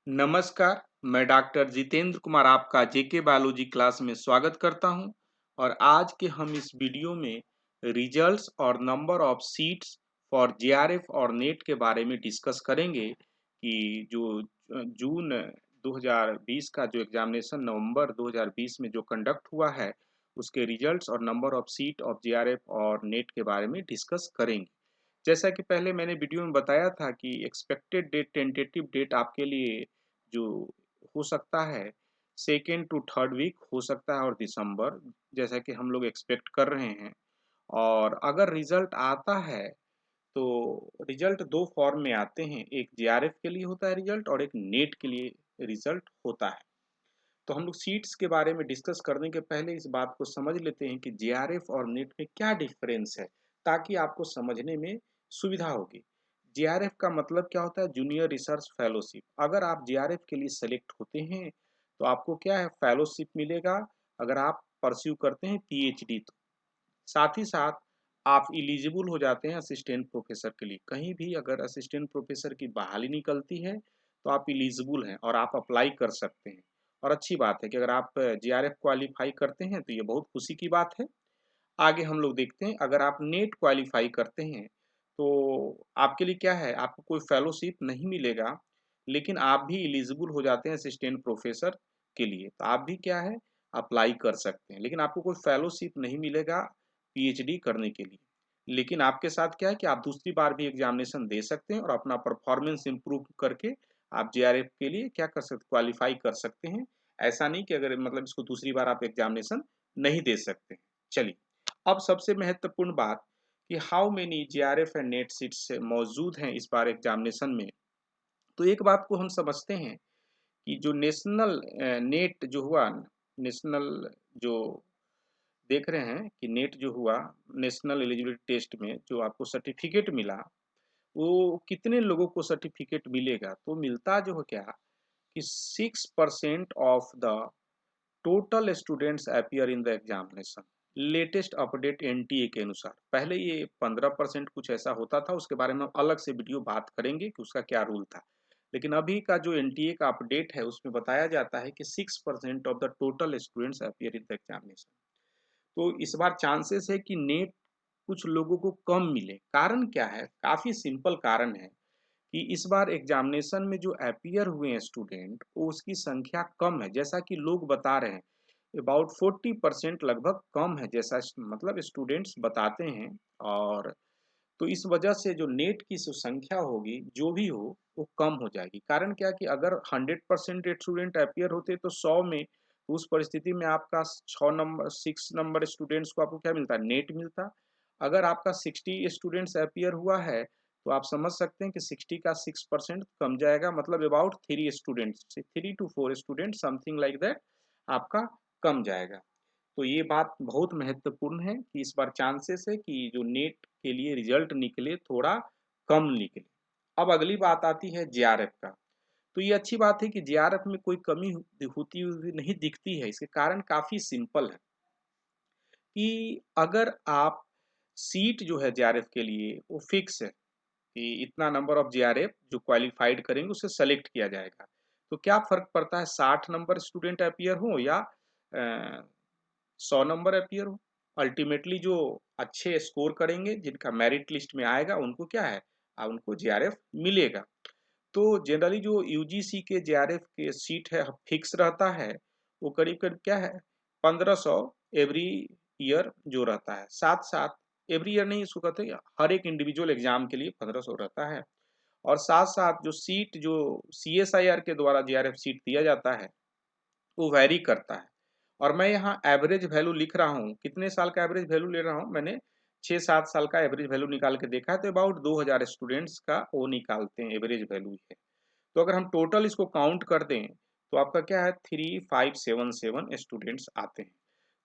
नमस्कार, मैं डॉक्टर जितेंद्र कुमार आपका जेके बायोलॉजी क्लास में स्वागत करता हूं और आज के हम इस वीडियो में रिजल्ट्स और number of seats for JRF और नेट के बारे में डिस्कस करेंगे कि जो जून 2020 का जो एग्जामिनेशन नवंबर 2020 में जो कंडक्ट हुआ है उसके रिजल्ट्स और number of seat of JRF और नेट के बारे में डिस्कस करेंगे। जैसा कि पहले मैंने वीडियो में बताया था कि एक्सपेक्टेड डेट टेंटेटिव डेट आपके लिए जो हो सकता है सेकेंड टू थर्ड वीक हो सकता है और दिसंबर जैसा कि हम लोग एक्सपेक्ट कर रहे हैं। और अगर रिजल्ट आता है तो रिजल्ट दो फॉर्म में आते हैं, एक जेआरएफ के लिए होता है रिजल्ट और एक नेट के लिए रिजल्ट होता है। तो हम लोग सीट्स के बारे में डिस्कस करने के पहले इस बात को समझ लेते हैं कि जेआरएफ और नेट में क्या डिफरेंस है, ताकि आपको समझने में सुविधा होगी। जेआरएफ का मतलब क्या होता है? Junior research fellowship. अगर आप जेआरएफ के लिए सेलेक्ट होते हैं तो आपको क्या है, फेलोशिप मिलेगा। अगर आप परस्यू करते हैं पीएचडी तो साथ ही साथ आप इलिजिबल हो जाते हैं असिस्टेंट प्रोफेसर के लिए। कहीं भी अगर असिस्टेंट प्रोफेसर की बहाली निकलती है तो आप इलिजिबल हैं और आप अप्लाई कर सकते हैं। और अच्छी बात है कि अगर आप जेआरएफ क्वालिफाई करते हैं तो ये बहुत खुशी की बात है। आगे हम लोग देखते हैं, अगर आप नेट क्वालिफाई करते हैं तो आपके लिए क्या है, आपको कोई फेलोशिप नहीं मिलेगा, लेकिन आप भी इलिजिबल हो जाते हैं असिस्टेंट प्रोफेसर के लिए। तो आप भी क्या है, अप्लाई कर सकते हैं, लेकिन आपको कोई फेलोशिप नहीं मिलेगा पीएचडी करने के लिए। लेकिन आपके साथ क्या है कि आप दूसरी बार भी एग्जामिनेशन दे सकते हैं और अपना परफॉर्मेंस इंप्रूव करके आप जेआरएफ के लिए क्या कर सकते, क्वालिफाई कर सकते हैं। ऐसा नहीं कि अगर मतलब इसको दूसरी बार आप एग्जामिनेशन नहीं दे सकते। चलिए, अब सबसे महत्वपूर्ण बात कि how many JRF and net seats मौजूद हैं इस बार एग्जामिनेशन में। तो एक बात को हम समझते हैं कि जो नेशनल नेट जो हुआ, नेशनल जो देख रहे हैं कि नेट जो हुआ, नेशनल एलिजिबिलिटी टेस्ट में जो आपको सर्टिफिकेट मिला, वो कितने लोगों को सर्टिफिकेट मिलेगा? तो मिलता जो है क्या कि 6% of the total students appear in the examination. Latest update NTA के अनुसार, पहले ये 15% कुछ ऐसा होता था, उसके बारे में हम अलग से वीडियो बात करेंगे कि उसका क्या रूल था। लेकिन अभी का जो एनटीए का अपडेट है उसमें बताया जाता है कि 6% of the total students appear in the examination. तो इस बार चांसेस है कि नेट कुछ लोगों को कम मिले। कारण क्या है? काफी सिंपल कारण है कि इस बार एग्जामिनेशन में जो अपीयर हुए हैं स्टूडेंट, वो उसकी संख्या कम है, जैसा कि लोग बता रहे हैं। अबाउट 40% लगभग कम है, जैसा मतलब स्टूडेंट्स बताते हैं। और तो इस वजह से जो नेट की जो संख्या होगी, जो भी हो, वो कम हो जाएगी। कारण क्या कि अगर 100% स्टूडेंट अपीयर होते तो 100 में, तो उस परिस्थिति में आपका 6 नंबर 6 नंबर स्टूडेंट्स को आपको क्या मिलता है, नेट मिलता। अगर आपका 60 स्टूडेंट्स अपीयर हुआ है तो आप समझ सकते हैं कि 60 का 6% कम जाएगा, मतलब about 3 students, 3 to 4 student something like that आपका कम जाएगा। तो ये बात बहुत महत्वपूर्ण है कि इस बार चांसेस है कि जो नेट के लिए रिजल्ट निकले थोड़ा कम निकले। अब अगली बात आती है जेआरएफ का। तो ये अच्छी बात है कि जेआरएफ में कोई कमी होती हुई नहीं दिखती है। इसके कारण काफी सिंपल है कि अगर आप सीट जो है जेआरएफ के लिए वो फिक्स है कि इतना नंबर ऑफ जेआरएफ जो क्वालिफाइड करेंगे उसे सेलेक्ट किया जाएगा। तो क्या फर्क पड़ता है 60 नंबर स्टूडेंट अपीयर हो या 100 नंबर अपीयर हो? अल्टीमेटली जो अच्छे स्कोर करेंगे, जिनका मेरिट लिस्ट में आएगा, उनको क्या है, उनको जेआरएफ मिलेगा। तो जनरली जो यूजीसी के जेआरएफ के सीट है फिक्स रहता है, वो करीब करीब क्या है, 1500 एवरी ईयर जो रहता है। साथ साथ एवरी ईयर नहीं, इसको कहते हैं हर एक इंडिविजुअल एग्जाम के लिए 1500 रहता है। और साथ साथ जो सीट जो सीएसआईआर के द्वारा जेआरएफ सीट दिया जाता है वो वैरी करता है। और मैं यहाँ एवरेज वैल्यू लिख रहा हूँ, कितने साल का एवरेज वैल्यू ले रहा हूँ, मैंने 6-7 साल का एवरेज वैल्यू निकाल के देखा है। तो अबाउट 2000 स्टूडेंट्स का वो निकालते हैं, एवरेज वैल्यू है। तो अगर हम टोटल इसको काउंट कर दें तो आपका क्या है, 3577 स्टूडेंट्स आते हैं।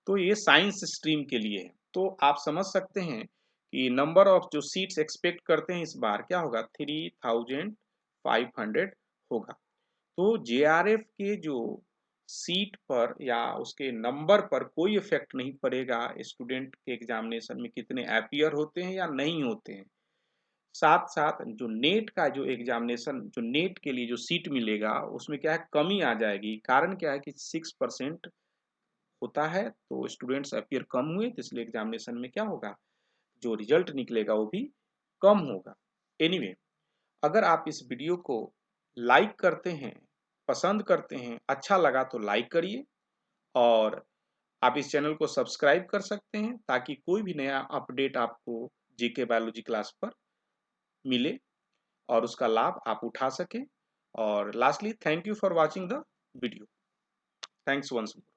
तो ये साइंस स्ट्रीम के लिए है। तो आप समझ सकते हैं कि नंबर ऑफ जो सीट्स एक्सपेक्ट करते हैं इस बार क्या होगा, 3500 होगा। तो जेआरएफ के जो सीट पर या उसके नंबर पर कोई इफेक्ट नहीं पड़ेगा स्टूडेंट के एग्जामिनेशन में कितने अपीयर होते हैं या नहीं होते हैं। साथ साथ जो नेट का जो एग्जामिनेशन, जो नेट के लिए जो सीट मिलेगा उसमें क्या है, कमी आ जाएगी। कारण क्या है कि 6% होता है, तो स्टूडेंट्स अपियर कम हुए, तो इसलिए एग्जामिनेशन में क्या होगा, जो रिजल्ट निकलेगा वो भी कम होगा। एनीवे, अगर आप इस वीडियो को लाइक करते हैं, पसंद करते हैं, अच्छा लगा तो लाइक करिए, और आप इस चैनल को सब्सक्राइब कर सकते हैं ताकि कोई भी नया अपडेट आपको जीके बायोलॉजी क्लास पर मिले और उसका लाभ आप उठा सकें। और lastly, thank you for watching the video. Thanks once more.